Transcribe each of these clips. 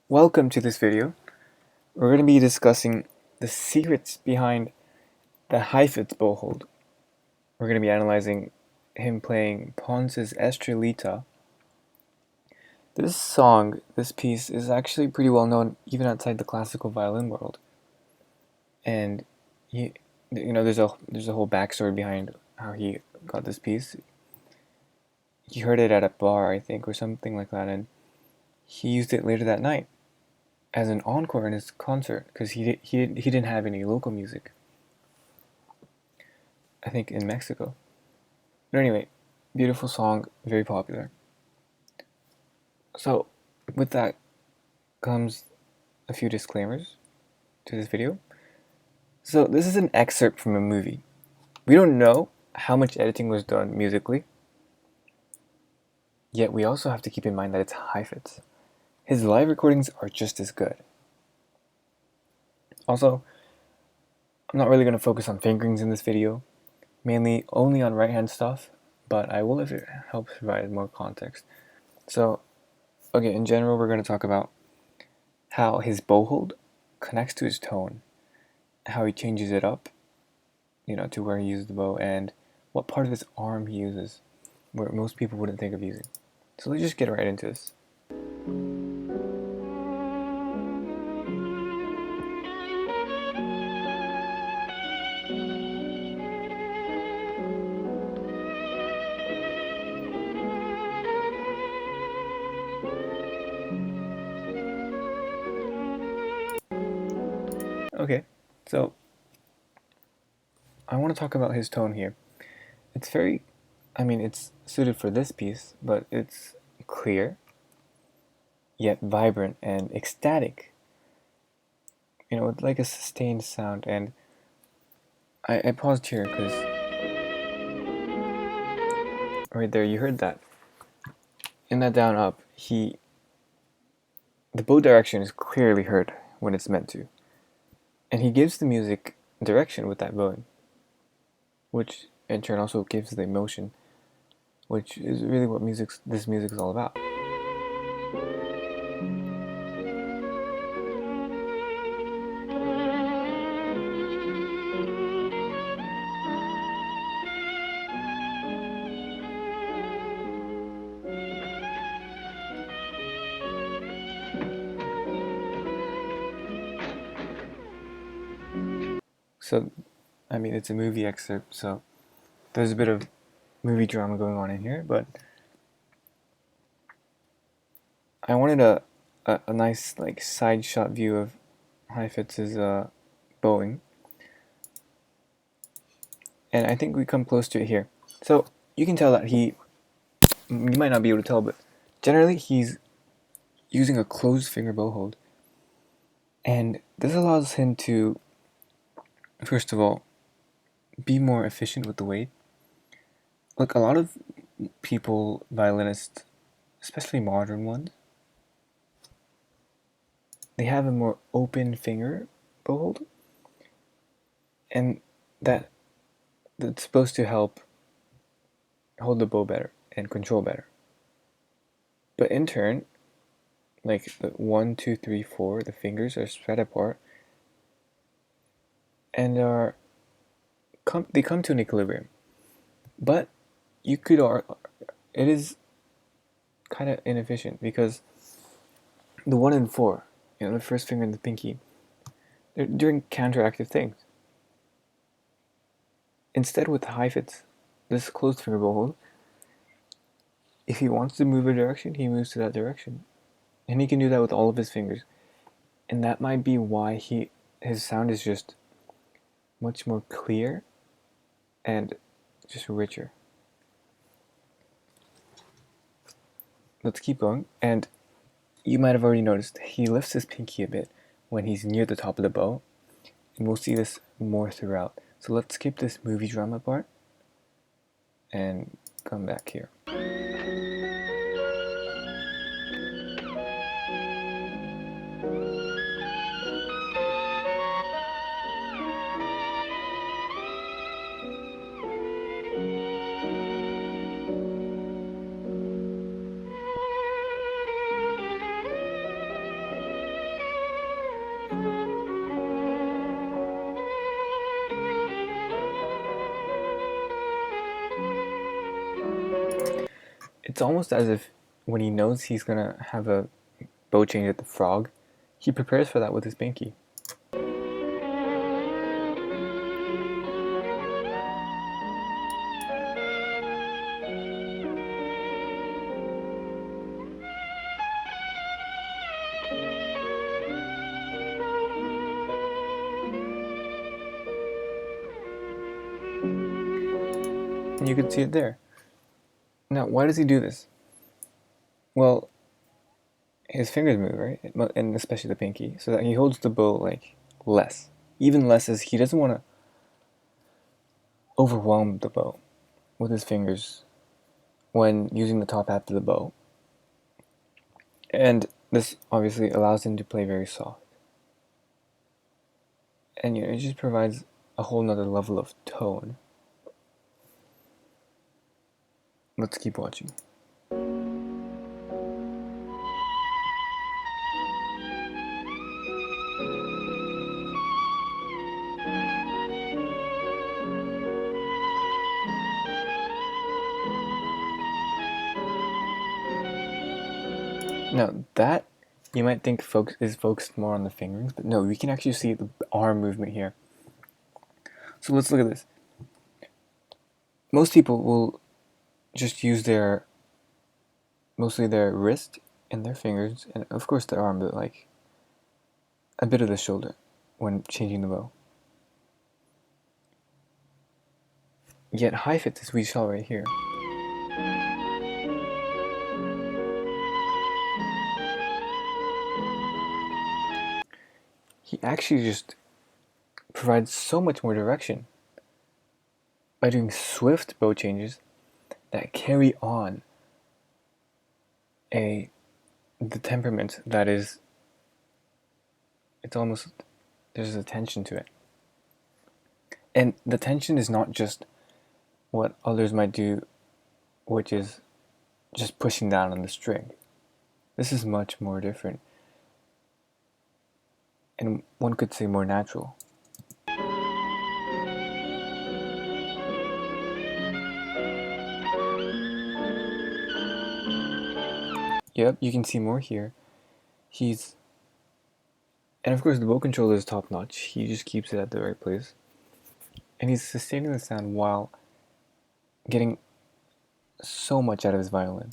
Welcome to this video. We're going to be discussing the secrets behind the Heifetz bow hold. We're going to be analyzing him playing Ponce Estrellita. This piece, is actually pretty well known even outside the classical violin world. And there's a whole backstory behind how he got this piece. He heard it at a bar, I think, or something like that, and he used it later that night as an encore in his concert because he didn't have any local music. I think in Mexico. But anyway, beautiful song, very popular. So with that comes a few disclaimers to this video. So this is an excerpt from a movie. We don't know how much editing was done musically, yet we also have to keep in mind that it's Heifetz. His live recordings are just as good. Also, I'm not really going to focus on fingerings in this video, mainly only on right hand stuff, but I will if it helps provide more context. So, okay, in general, we're going to talk about how his bow hold connects to his tone, how he changes it up, to where he uses the bow, and what part of his arm he uses, where most people wouldn't think of using. So let's just get right into this. Okay, so I want to talk about his tone here. It's it's suited for this piece, but it's clear, yet vibrant and ecstatic. With like a sustained sound. And I paused here because right there, you heard that. In that down up, the bow direction is clearly heard when it's meant to. And he gives the music direction with that bowing, which in turn also gives the emotion, which is really what this music is all about. So, it's a movie excerpt, so there's a bit of movie drama going on in here, but I wanted a nice side shot view of Heifetz's bowing, and I think we come close to it here. So you can tell that you might not be able to tell, but generally he's using a closed finger bow hold, and this allows him to, first of all, be more efficient with the weight. Like a lot of people, violinists, especially modern ones, they have a more open finger bow hold, and that's supposed to help hold the bow better and control better. But in turn, like the 1, 2, 3, 4, the fingers are spread apart and they come to an equilibrium. But it is kind of inefficient because the 1 and 4, the first finger and the pinky, they're doing counteractive things. Instead, with Heifetz, this closed finger bow hold, if he wants to move a direction, he moves to that direction. And he can do that with all of his fingers. And that might be why his sound is just much more clear and just richer. Let's keep going. And you might have already noticed he lifts his pinky a bit when he's near the top of the bow. And we'll see this more throughout. So let's skip this movie drama part and come back here. it's almost as if when he knows he's gonna have a bow change at the frog, he prepares for that with his pinky. And you can see it there. Now, why does he do this? Well, his fingers move, right? And especially the pinky, so that he holds the bow like less. Even less, as he doesn't want to overwhelm the bow with his fingers when using the top half of the bow. And this obviously allows him to play very soft. And it just provides a whole nother level of tone. Let's keep watching. Now that you might think is focused more on the fingerings, but no, we can actually see the arm movement here. So let's look at this. Most people will just use mostly their wrist and their fingers, and of course their arm, but like a bit of the shoulder when changing the bow. Yet Heifetz, as we saw right here, he actually just provides so much more direction by doing swift bow changes that carry on the temperament that is, it's almost, there's a tension to it. And the tension is not just what others might do, which is just pushing down on the string. This is much more different, and one could say more natural. Yep, you can see more here. And of course the bow controller is top notch. He just keeps it at the right place. And he's sustaining the sound while getting so much out of his violin.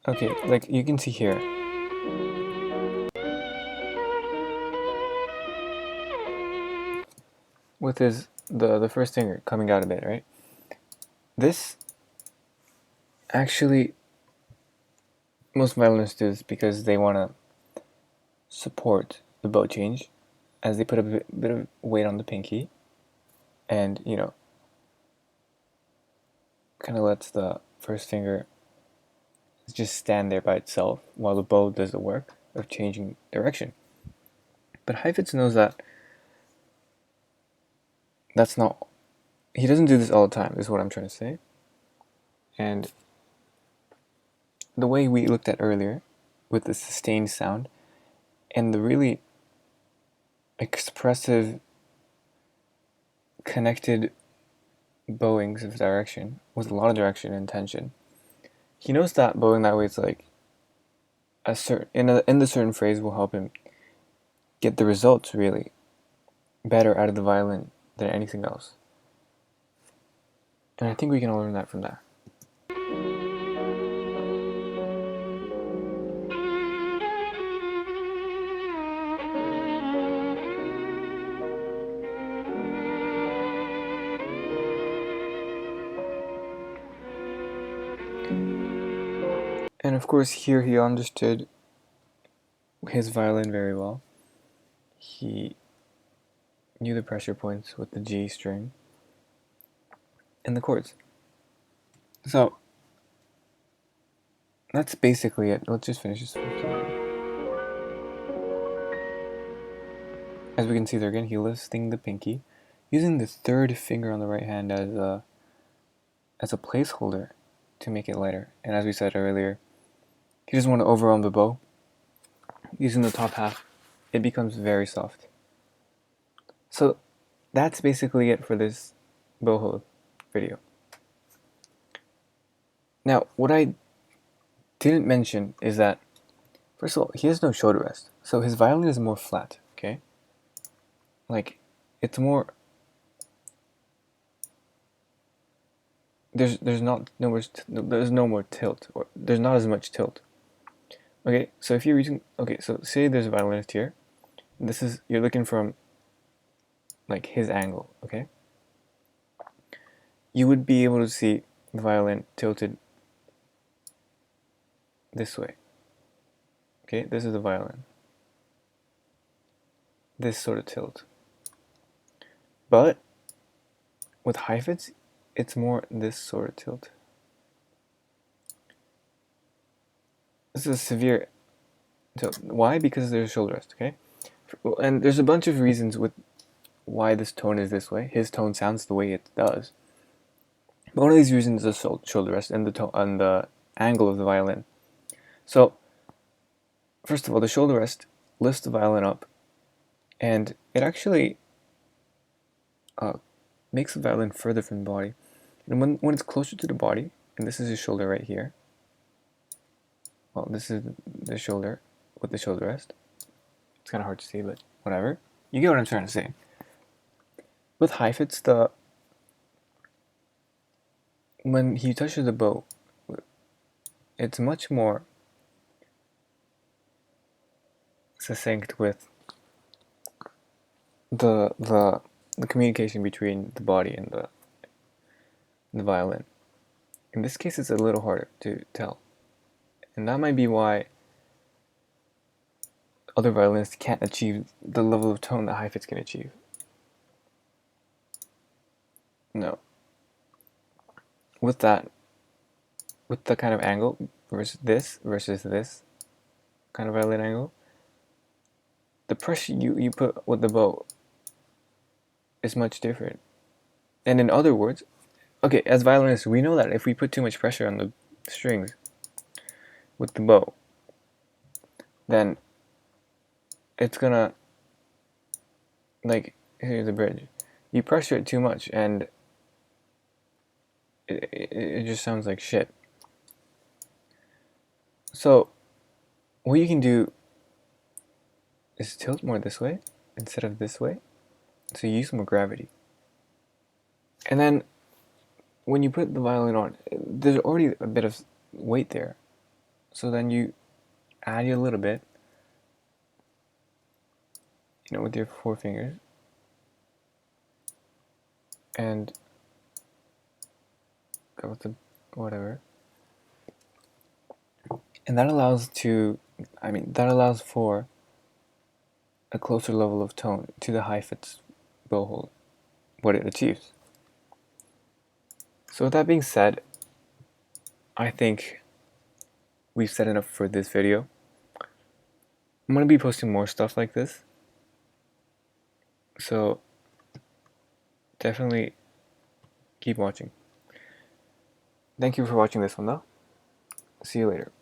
Okay, like you can see here, with the first finger coming out a bit, right? This actually, most violinists do this because they want to support the bow change, as they put a bit of weight on the pinky, and kind of lets the first finger just stand there by itself while the bow does the work of changing direction. But Heifetz knows that that's not, he doesn't do this all the time, is what I'm trying to say. And the way we looked at earlier, with the sustained sound, and the really expressive, connected bowings of direction, with a lot of direction and tension, he knows that bowing that way is like a certain, in the certain phrase will help him get the results really better out of the violin than anything else. And I think we can all learn that from that. And of course here he understood his violin very well. He knew the pressure points with the G string and the chords. So that's basically it. Let's just finish this first. As we can see there again, he lifting the pinky, using the third finger on the right hand as a placeholder to make it lighter. And as we said earlier, he doesn't want to overwhelm the bow. Using the top half, it becomes very soft. So that's basically it for this bow hold video. Now, what I didn't mention is that, first of all, he has no shoulder rest, so his violin is more flat, okay? Like, it's more, there's no more tilt, or there's not as much tilt. Okay, so if you're using, okay, so say there's a violinist here, this is, you're looking from, like, his angle, okay? You would be able to see the violin tilted this way. Okay, this is the violin. This sort of tilt. But with Heifetz, it's more this sort of tilt. This is a severe tilt. Why? Because there's a shoulder rest, okay? And there's a bunch of reasons with why this tone is this way. His tone sounds the way it does. But one of these reasons is the shoulder rest and the tone and the angle of the violin. So, first of all, the shoulder rest lifts the violin up, and it actually makes the violin further from the body. And when it's closer to the body, and this is his shoulder right here, well, this is the shoulder with the shoulder rest. It's kind of hard to see, but whatever. You get what I'm trying to say. With Heifetz, when he touches the bow, it's much more succinct with the communication between the body and the violin. In this case, it's a little harder to tell, and that might be why other violinists can't achieve the level of tone that Heifetz can achieve. No. With the kind of angle versus this kind of violin angle, the pressure you put with the bow is much different. And in other words, okay, as violinists, we know that if we put too much pressure on the strings with the bow, then it's gonna, like, here's the bridge. You pressure it too much and it just sounds like shit. So what you can do is tilt more this way instead of this way, so you use more gravity. And then when you put the violin on, there's already a bit of weight there, so then you add a little bit, you know, with your 4 fingers, and go with the whatever, and that allows for a closer level of tone to the Heifetz bow hold, what it achieves. So with that being said, I think we've said enough for this video. I'm going to be posting more stuff like this, so definitely keep watching. Thank you for watching this one though. See you later.